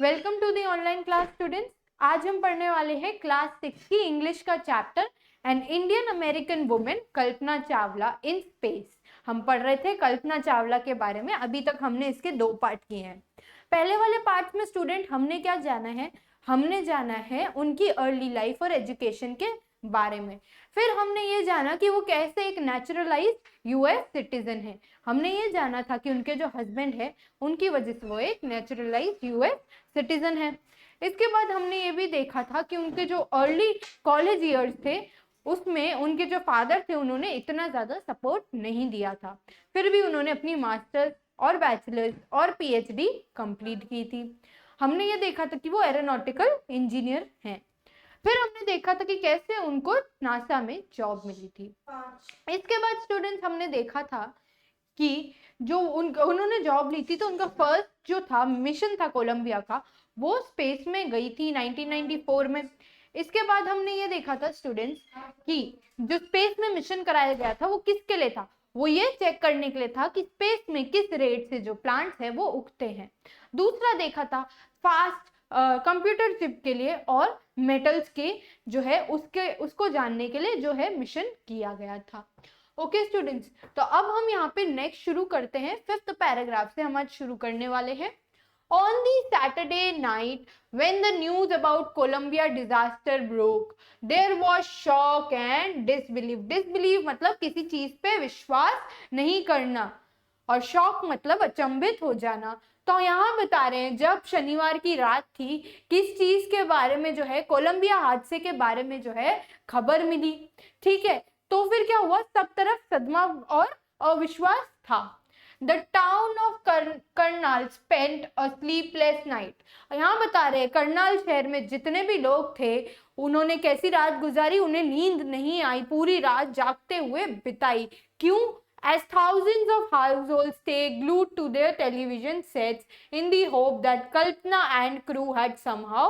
Welcome to the online class students. आज हम पढ़ने वाले हैं क्लास 6 की इंग्लिश का chapter an Indian American women Kalpana Chawla in space. हम पढ़ रहे थे कल्पना चावला के बारे में। अभी तक हमने इसके 2 पार्ट किए हैं। पहले वाले पार्ट में स्टूडेंट हमने क्या जाना है, हमने जाना है उनकी अर्ली लाइफ और एजुकेशन के बारे में। फिर हमने ये जाना कि वो कैसे एक नेचुरलाइज यूएस सिटीजन है। हमने ये जाना था कि उनके जो हस्बैंड है उनकी वजह से वो एक नेचुरलाइज यूएस सिटीजन है। इसके बाद हमने ये भी देखा था कि उनके जो अर्ली कॉलेज ईयर्स थे उसमें उनके जो फादर थे उन्होंने इतना ज्यादा सपोर्ट नहीं दिया था, फिर भी उन्होंने अपनी मास्टर्स और बैचलर्स और पीएचडी कंप्लीट की थी। हमने ये देखा था कि वो एरोनॉटिकल इंजीनियर हैं। फिर हमने देखा था कि कैसे उनको नासा में जॉब मिली थी। इसके बाद स्टूडेंट्स हमने देखा था कि जो उन्होंने जॉब ली थी तो उनका फर्स्ट जो था मिशन था कोलंबिया का, वो स्पेस में गई थी 1994 में। इसके बाद हमने ये देखा था स्टूडेंट्स कि जो स्पेस में मिशन कराया गया था वो किसके लिए था, वो ये चेक करने के लिए था कि स्पेस में किस रेट से जो प्लांट्स है वो उगते हैं। दूसरा देखा था फास्ट कंप्यूटर चिप के लिए और मेटल्स के जो है उसको जानने के लिए जो है मिशन किया गया था। ओके स्टूडेंट्स, तो अब हम यहाँ पे नेक्स्ट शुरू करते हैं। 5th पैराग्राफ से हम आज शुरू करने वाले हैं। On the Saturday night when the news about Columbia disaster broke, there was shock and disbelief. Disbelief मतलब किसी चीज पे विश्वास नहीं करना और शॉक मतलब अचंभित हो जाना। तो यहाँ बता रहे हैं जब शनिवार की रात थी, किस चीज के बारे में जो है, कोलंबिया हादसे के बारे में जो है खबर मिली। ठीक है, तो फिर क्या हुआ, सब तरफ सदमा और अविश्वास था। The town of Karnal spent a sleepless night. यहाँ बता रहे हैं करनाल शहर में जितने भी लोग थे उन्होंने कैसी रात गुजारी, उन्हें नींद नहीं आई, पूरी रात जागते हुए बिताई। क्यों? As thousands of households stay glued to their television sets in the hope that Kalpana and crew had somehow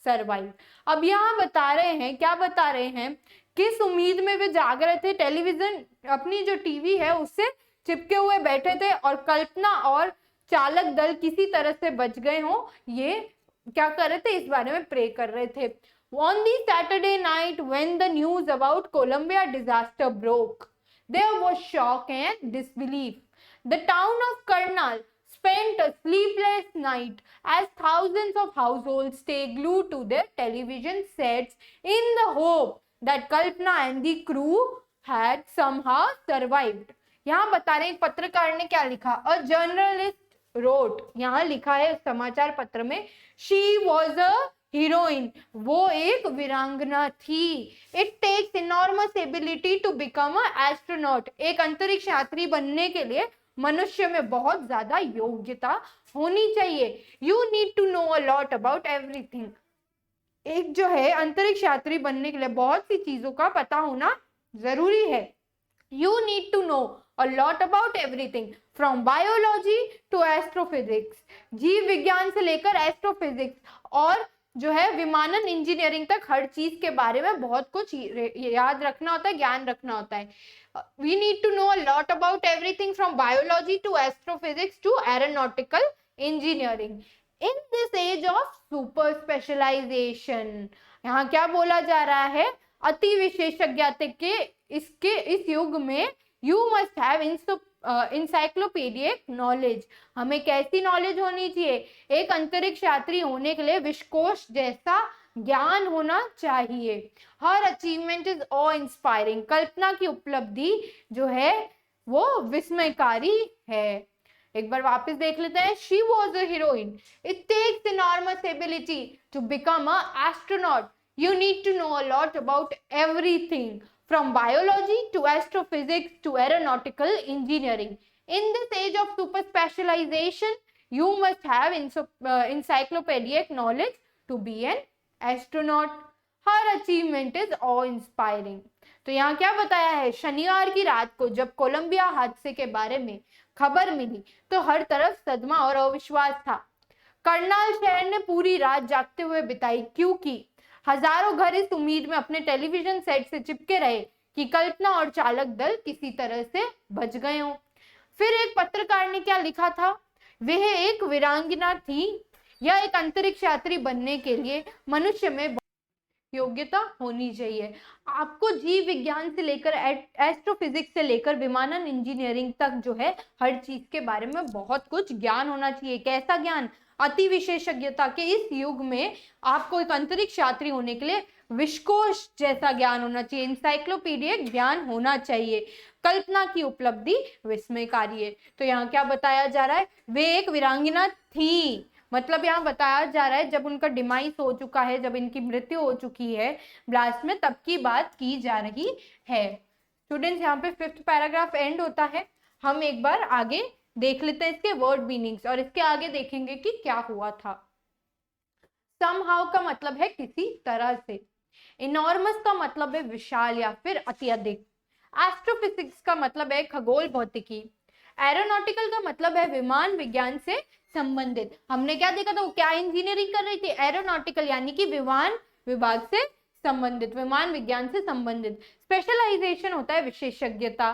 survived. अब यहाँ बता रहे हैं, क्या बता रहे हैं, किस उम्मीद में वे जाग रहे थे, टेलीविजन अपनी जो टीवी है उससे चिपके हुए बैठे थे और कल्पना और चालक दल किसी तरह से बच गए हों, ये क्या कर रहे थे, इस बारे में प्रे कर रहे थे। On the Saturday night when the news about Columbia disaster broke, there was shock and disbelief. The town of Karnal spent a sleepless night as thousands of households stay glued to their television sets in the hope that Kalpana and the crew had somehow survived. यहाँ बता रहे हैं पत्रकार ने क्या लिखा, a journalist road, यहाँ लिखा है समाचार पत्र में, शी वॉज अ हीरोइन, वो एक वीरांगना थी। It takes enormous ability to become a astronaut, एक अंतरिक्ष यात्री बनने के लिए मनुष्य में बहुत ज्यादा योग्यता होनी चाहिए। You need to know a lot about everything, एक जो है अंतरिक्ष यात्री बनने के लिए बहुत सी चीजों का पता होना जरूरी है। You need to know a lot about everything from biology to astrophysics, जीव विज्ञान से लेकर एस्ट्रोफिजिक्स और जो है विमानन इंजीनियरिंग तक हर चीज के बारे में बहुत कुछ याद रखना होता है, ज्ञान रखना होता है। We need to know a lot about everything from biology to astrophysics to aeronautical engineering in this age of super specialization। यहाँ क्या बोला जा रहा है, अति विशेषज्ञता के इस युग में यू मस्ट हैव इंसाइक्लोपीडियक नॉलेज, हमें कैसी नॉलेज होनी चाहिए, एक अंतरिक्ष यात्री होने के लिए विश्वकोश जैसा ज्ञान होना चाहिए। हर achievement is awe inspiring, Kalpana की उपलब्धि जो है वो विस्मयकारी है। एक बार वापस देख लेते हैं, she was a heroine, it takes enormous ability to become a astronaut, you need to know a lot about everything from biology to astrophysics to aeronautical engineering. In this age of super specialization, you must have encyclopedic knowledge to be an astronaut. Her achievement is awe-inspiring. तो यहाँ क्या बताया है, शनिवार की रात को जब कोलंबिया हादसे के बारे में खबर मिली तो हर तरफ सदमा और अविश्वास था। करनाल शहर ने पूरी रात जागते हुए बिताई क्योंकि हजारों घर इस उम्मीद में अपने टेलीविजन सेट से चिपके रहे कि कल्पना और चालक दल किसी तरह से बच गए हों। फिर एक पत्रकार ने क्या लिखा था, वह एक वीरांगना थी, या एक अंतरिक्ष यात्री बनने के लिए मनुष्य में योग्यता होनी चाहिए। आपको जीव विज्ञान से लेकर एस्ट्रोफिजिक्स से लेकर विमानन इंजीनियरिंग तक जो है हर चीज के बारे में बहुत कुछ ज्ञान होना चाहिए। कैसा ज्ञान? अति विशेषज्ञता के इस युग में आपको एक अंतरिक्ष यात्री होने के लिए विश्वकोश जैसा ज्ञान होना चाहिए, इंसाइक्लोपीडियक ज्ञान होना चाहिए। कल्पना की उपलब्धि विस्मयकारी है। तो यहाँ क्या बताया जा रहा है? वे एक वीरांगना थी। मतलब यहाँ बताया जा रहा है जब उनका डिमाइस हो चुका है, जब इनकी मृत्यु हो चुकी है ब्लास्ट में, तब की बात की जा रही है। स्टूडेंट्स यहाँ पे 5th पैराग्राफ एंड होता है। हम एक बार आगे देख लेते हैं इसके वर्ड मीनिंग्स और इसके आगे देखेंगे कि क्या हुआ था। समहाउ का मतलब है किसी तरह से। इनॉर्मस का मतलब है विशाल या फिर अत्यधिक। एस्ट्रोफिजिक्स का मतलब है खगोल भौतिकी। एरोनॉटिकल का मतलब है विमान विज्ञान से संबंधित। हमने क्या देखा था? वो क्या इंजीनियरिंग कर रही थी? एरोनॉटिकल यानी कि विमान विभाग से संबंधित, विमान विज्ञान से संबंधित। स्पेशलाइजेशन होता है विशेषज्ञता।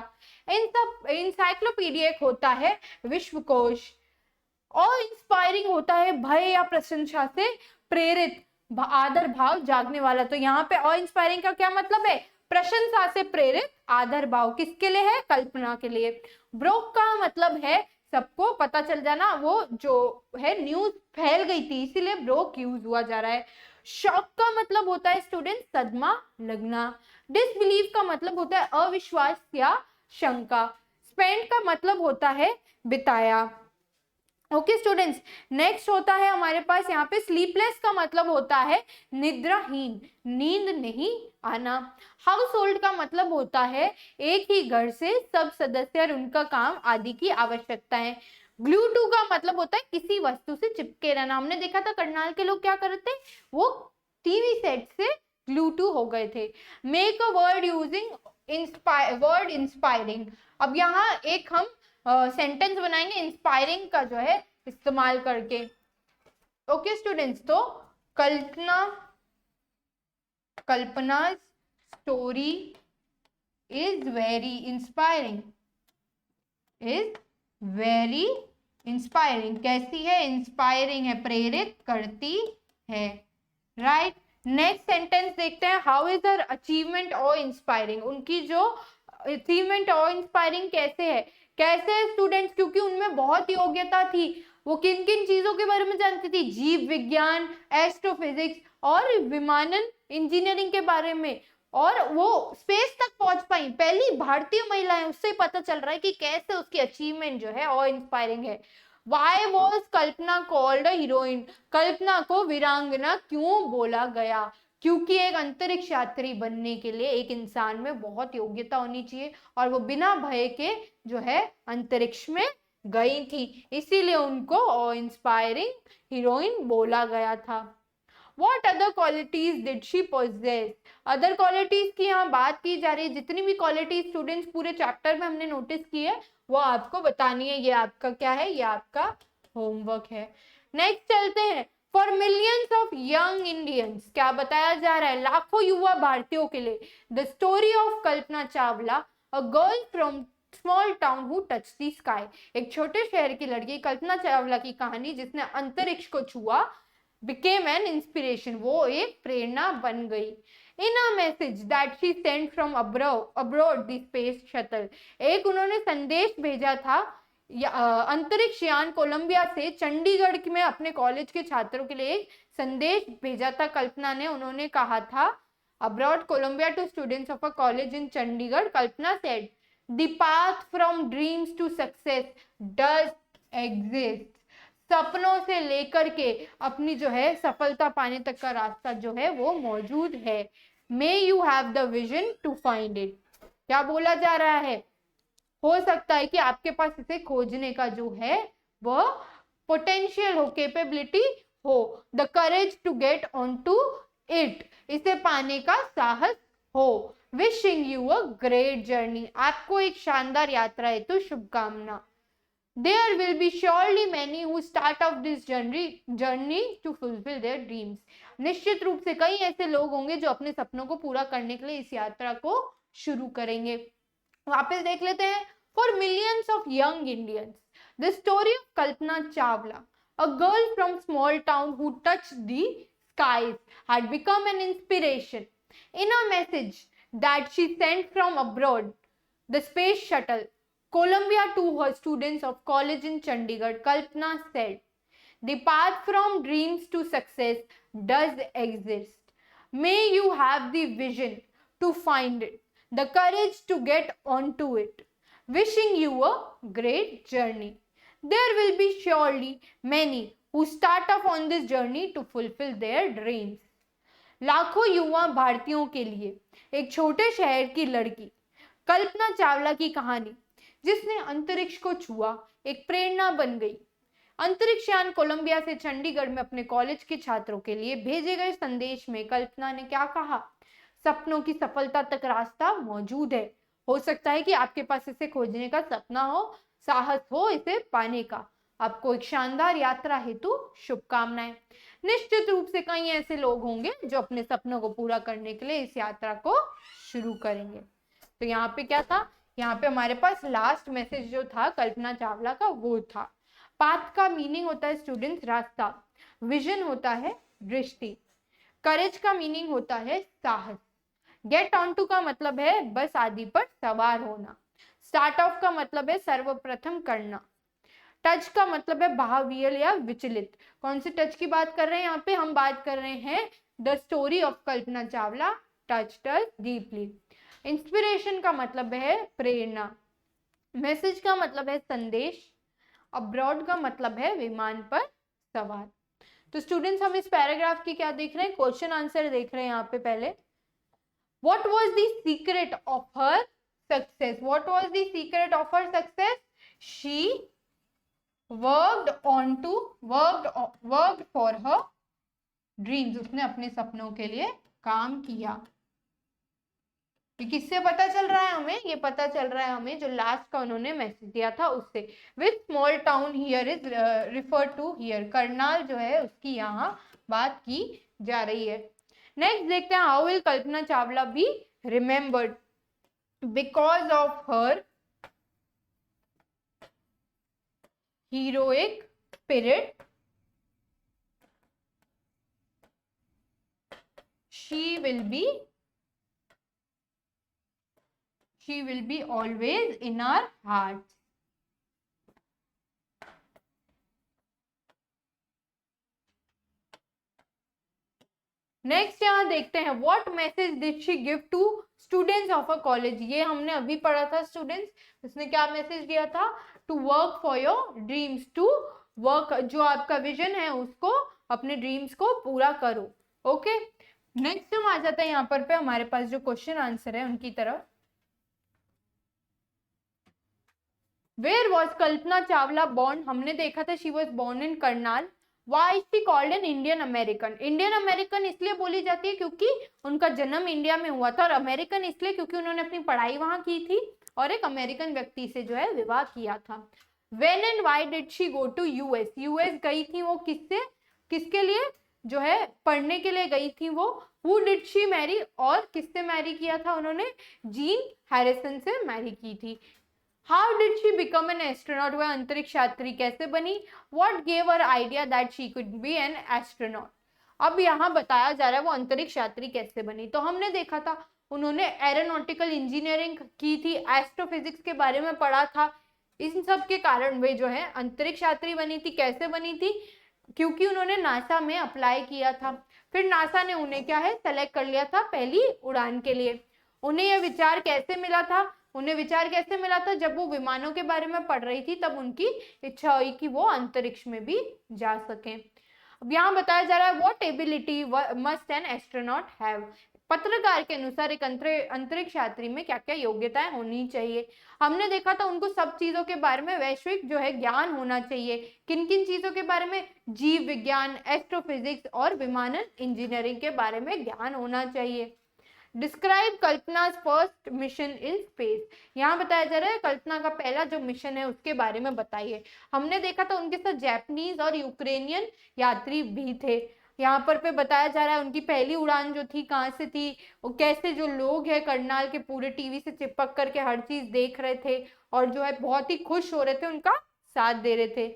इंसाइक्लोपीडियक होता है विश्वकोश। और इंस्पायरिंग होता है भय या प्रशंसा से प्रेरित, आदर भाव जागने वाला। तो यहाँ पे और इंस्पायरिंग का क्या मतलब है? प्रशंसा से प्रेरित आदर भाव। किसके लिए है? कल्पना के लिए। ब्रोक का मतलब है सबको पता चल जाना, वो जो है न्यूज फैल गई थी इसीलिए ब्रोक यूज हुआ जा रहा है। शॉक का मतलब होता है स्टूडेंट सदमा लगना। डिसबिलीव का मतलब होता है अविश्वास या शंका। स्पेंड का मतलब होता है बिताया। ओके स्टूडेंट्स, नेक्स्ट होता है हमारे पास यहाँ पे स्लीपलेस का मतलब होता है निद्राहीन, नींद नहीं आना। हाउस होल्ड का मतलब होता है एक ही घर से सब सदस्य और उनका काम आदि की आवश्यकता है। ग्लू टू का मतलब होता है किसी वस्तु से चिपके रहना। हमने देखा था करनाल के लोग क्या करते, वो टीवी सेट से ग्लू टू हो गए थे। Make a word using word inspiring. अब यहाँ एक हम सेंटेंस बनाएंगे इंस्पायरिंग का जो है इस्तेमाल करके। ओके स्टूडेंट्स, तो Kalpana story is very inspiring, is very inspiring. कैसी है? इंस्पायरिंग है, प्रेरित करती है। राइट, नेक्स्ट सेंटेंस देखते हैं। हाउ इज हर अचीवमेंट और इंस्पायरिंग। उनकी जो अचीवमेंट और इंस्पायरिंग कैसे है? कैसे है स्टूडेंट्स? क्योंकि उनमें बहुत योग्यता थी। वो किन किन चीजों के बारे में जानती थी? जीव विज्ञान, एस्ट्रोफिजिक्स और विमानन इंजीनियरिंग के बारे में। और वो स्पेस तक पहुंच पाई, पहली भारतीय महिला है। उससे पता चल रहा है कि कैसे उसकी अचीवमेंट जो है और इंस्पायरिंग है। Why was Kalpana called a heroine? Kalpana को वीरांगना क्यों बोला गया? क्योंकि एक अंतरिक्ष यात्री बनने के लिए एक इंसान में बहुत योग्यता होनी चाहिए और वो बिना भय के जो है अंतरिक्ष में गई थी, इसीलिए उनको इंस्पायरिंग हीरोइन बोला गया था। What other qualities did she possess? Other qualities की यहाँ बात की जा रही है। जितनी भी क्वालिटीज स्टूडेंट्स पूरे चैप्टर में हमने नोटिस की है वो आपको बतानी है। ये आपका क्या है? ये आपका होमवर्क है। नेक्स्ट चलते हैं। For millions of young Indians, क्या बताया जा रहा है? लाखों युवा भारतीयों के लिए the story of Kalpana Chawla, a girl from small town who touch the sky. एक छोटे शहर की लड़की कल्पना चावला की कहानी जिसने अंतरिक्ष को छुआ, became an inspiration, वो एक प्रेरणा बन गई। In a message that she sent from abroad the space shuttle, एक उन्होंने संदेश भेजा था अंतरिक्ष यान कोलंबिया से चंडीगढ़ में अपने कॉलेज के छात्रों के लिए एक संदेश भेजा था कल्पना ने। उन्होंने कहा था abroad Columbia to students of a college in Chandigarh, Kalpana said the path from dreams to success does exist, सपनों से लेकर के अपनी जो है सफलता पाने तक का रास्ता जो है वो मौजूद है। May you have the vision to find it. क्या बोला जा रहा है? हो सकता है कि आपके पास इसे खोजने का जो है वो पोटेंशियल हो, कैपेबिलिटी हो, the courage to get on to it, इसे पाने का साहस हो। Wishing you a great journey, आपको एक शानदार यात्रा है तो शुभकामना। There will be surely many who start off this journey to fulfill their dreams. निश्चित रूप से कई ऐसे लोग होंगे जो अपने सपनों को पूरा करने के लिए इस यात्रा को शुरू करेंगे। वापस देख लेते हैं। For millions of young Indians, the story of Kalpana Chawla, A girl from small town who touched the skies had become an inspiration. In a message that she sent from abroad, the space shuttle Columbia to her students of college in Chandigarh, Kalpana said, "The path from dreams to success does exist. May you have the vision to find it, the courage to get onto it. Wishing you a great journey. There will be surely many who start off on this journey to fulfill their dreams." लाखों युवा भारतीयों के लिए एक छोटे शहर की लड़की कल्पना चावला की कहानी, जिसने अंतरिक्ष को छुआ, एक प्रेरणा बन गई। अंतरिक्ष यान कोलंबिया से चंडीगढ़ में अपने कॉलेज के छात्रों के लिए भेजे गए संदेश में कल्पना ने क्या कहा? सपनों की सफलता तक रास्ता मौजूद है। हो सकता है कि आपके पास इसे खोजने का सपना हो, साहस हो इसे पाने का। आपको एक शानदार यात्रा हेतु शुभकामनाएं। निश्चित रूप से कई ऐसे लोग होंगे जो अपने सपनों को पूरा करने के लिए इस यात्रा को शुरू करेंगे। तो यहाँ पे क्या था? यहाँ पे हमारे पास लास्ट मैसेज जो था कल्पना चावला का वो था। पाथ का मीनिंग होता है स्टूडेंट्स रास्ता, विजन होता है दृष्टि, करेज का मीनिंग होता है साहस, गेट ऑन टू का मतलब है बस आदि पर सवार होना, स्टार्ट ऑफ का मतलब है सर्वप्रथम करना, टच का मतलब है भाववियल या विचलित। कौन से टच की बात कर रहे हैं? यहाँ पे हम बात कर रहे हैं the story of Kalpana Chawla touched us deeply. Inspiration का मतलब है प्रेरणा, मैसेज का मतलब है संदेश, अब्रॉड का मतलब है विमान पर सवार। तो स्टूडेंट्स हम इस पैराग्राफ की क्या देख रहे हैं? क्वेश्चन आंसर देख रहे हैं यहाँ पे। पहले what was the secret of her success? What was the secret of her success? She worked for her dreams. उसने अपने सपनों के लिए काम किया। ये किससे पता चल रहा है हमें? ये पता चल रहा है हमें जो लास्ट का उन्होंने मैसेज दिया था उससे। With small town here is refer to here, Karnal जो है उसकी यहाँ बात की जा रही है। नेक्स्ट देखते हैं, how will Kalpana Chawla be remembered? Because of her heroic spirit, she will be always in our hearts. Next यहाँ देखते हैं, what message did she give to students of a college? ये हमने अभी पढ़ा था स्टूडेंट्स। उसने क्या मैसेज दिया था? To work for your dreams, to work, जो आपका विजन है उसको, अपने ड्रीम्स को पूरा करो। ओके, नेक्स्ट हम आ जाते हैं यहाँ पर पे हमारे पास जो क्वेश्चन आंसर है उनकी तरफ। Where was Kalpana Chawla born? हमने देखा था she was born in Karnal. Why is she called an Indian American? Indian American इसलिए बोली जाती है क्योंकि उनका जन्म इंडिया में हुआ था, और अमेरिकन इसलिए क्योंकि उन्होंने अपनी पढ़ाई वहां की थी और एक अमेरिकन व्यक्ति से जो है विवाह किया था। When and why did she go to US? US गई थी वो किससे, किसके लिए जो है पढ़ने के लिए गई थी वो। Who did she marry? और किससे मैरी किया था उन्होंने? जीन हैरिसन से मैरी की थी। How did she become an astronaut? वह अंतरिक्ष यात्री कैसे बनी? What gave her idea that she could be an astronaut? अब यहाँ बताया जा रहा है वो अंतरिक्ष यात्री कैसे बनी। तो हमने देखा था उन्होंने एरोनॉटिकल इंजीनियरिंग की थी, एस्ट्रोफिजिक्स के बारे में पढ़ा था। इन सब के कारण वे जो है अंतरिक्ष यात्री बनी थी। कैसे बनी थी? क्योंकि उन्होंने नासा में अप्लाई किया था, फिर नासा ने उन्हें क्या है सेलेक्ट कर लिया था पहली उड़ान के लिए। उन्हें यह विचार कैसे मिला था? उन्हें विचार कैसे मिला था? जब वो विमानों के बारे में पढ़ रही थी तब उनकी इच्छा हुई कि वो अंतरिक्ष में भी जा सकें। अब यहाँ बताया जा रहा है what ability must an astronaut have? पत्रकार के अनुसार एक अंतरिक्ष यात्री में क्या क्या योग्यताएं होनी चाहिए। हमने देखा था उनको सब चीजों के बारे में वैश्विक जो है ज्ञान होना चाहिए। किन किन चीजों के बारे में? जीव विज्ञान, एस्ट्रोफिजिक्स और विमानन इंजीनियरिंग के बारे में ज्ञान होना चाहिए। डिस्क्राइब कल्पना's फर्स्ट मिशन इन स्पेस। यहाँ बताया जा रहा है कल्पना का पहला जो मिशन है उसके बारे में बताइए। हमने देखा था उनके साथ जापानीज और यूक्रेनियन यात्री भी थे। यहाँ पर पे बताया जा रहा है उनकी पहली उड़ान जो थी कहाँ से थी, वो कैसे जो लोग हैं करनाल के पूरे टीवी से चिपक करके हर चीज देख रहे थे और जो है बहुत ही खुश हो रहे थे, उनका साथ दे रहे थे।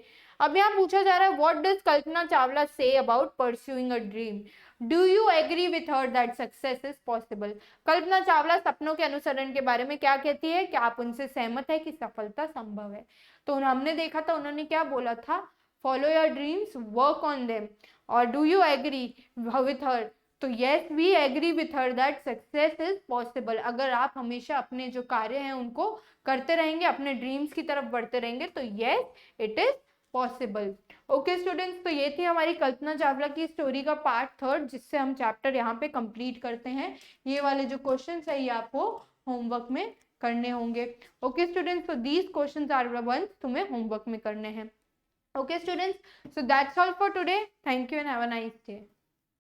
अब यहाँ पूछा जा रहा है what does Kalpana Chawla say about pursuing a dream, do you agree with her that success is possible. Kalpana Chawla सपनों के अनुसरण के बारे में क्या कहती है, क्या आप उनसे सहमत है कि सफलता संभव है। तो हमने देखा था उन्होंने क्या बोला था, follow your dreams, work on them. और do you agree with her, तो yes we agree with her that success is possible. अगर आप हमेशा अपने जो कार्य हैं उनको करते रहेंगे, अपने ड्रीम्स की तरफ बढ़ते रहेंगे, तो yes it is possible. Okay students, तो ये थी हमारी कल्पना चावला की स्टोरी का पार्ट 3, जिससे हम चैप्टर यहाँ पे कंप्लीट करते हैं। ये वाले जो क्वेश्चंस है ये आपको होमवर्क में करने होंगे। Okay students, so these questions are the ones तुम्हें होमवर्क में करने हैं। Okay students, so that's all for today. Thank you and have a nice day.